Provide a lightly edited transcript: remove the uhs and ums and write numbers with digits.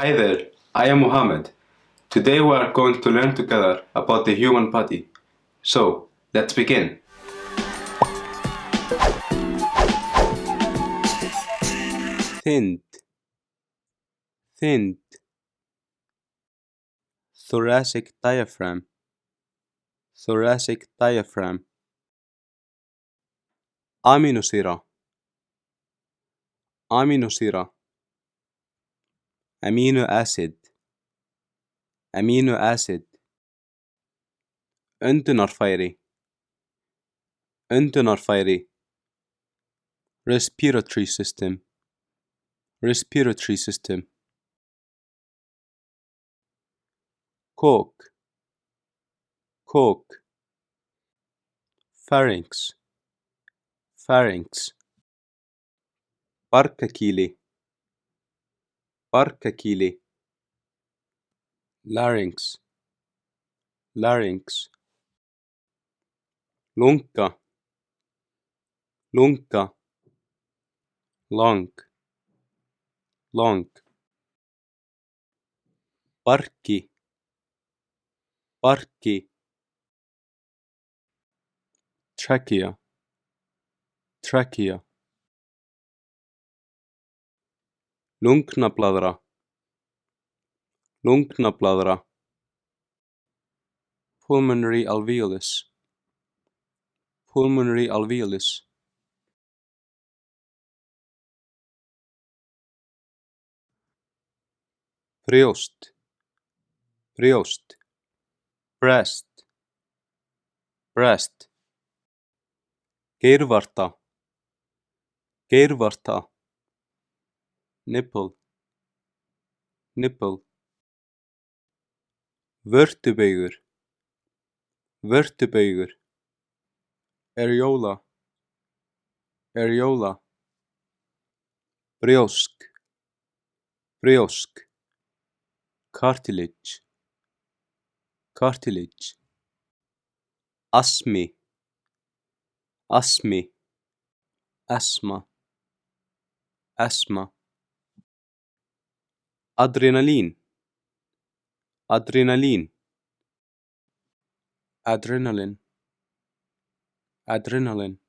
Hi there, I am Mohammed. Today we are going to learn together about the human body. So, let's begin. Thinned, thinned. Thoracic diaphragm, thoracic diaphragm. Aminosýra, aminosýra. Amino acid, amino acid. Öndunarfæri, öndunarfæri. Respiratory system, respiratory system. Kok, kok. Pharynx, pharynx. Barkakýli, barkakýli. Larynx, larynx. Lunga, lunga. Lung, lung. Barki, barki. Trachea, trachea. Lungnablaðra, lungnablaðra. Pulmonary alveolus, pulmonary alveolus. Brjóst, brjóst. Breast, breast. Geirvarta, geirvarta. Nipple, nipple. Vörtubaugur, vörtubaugur. Areola, areola. Brjósk, brjósk. Cartilage, cartilage. Asmi, asmi. Asthma, asthma. Adrenalín, adrenalín. Adrenaline, adrenaline.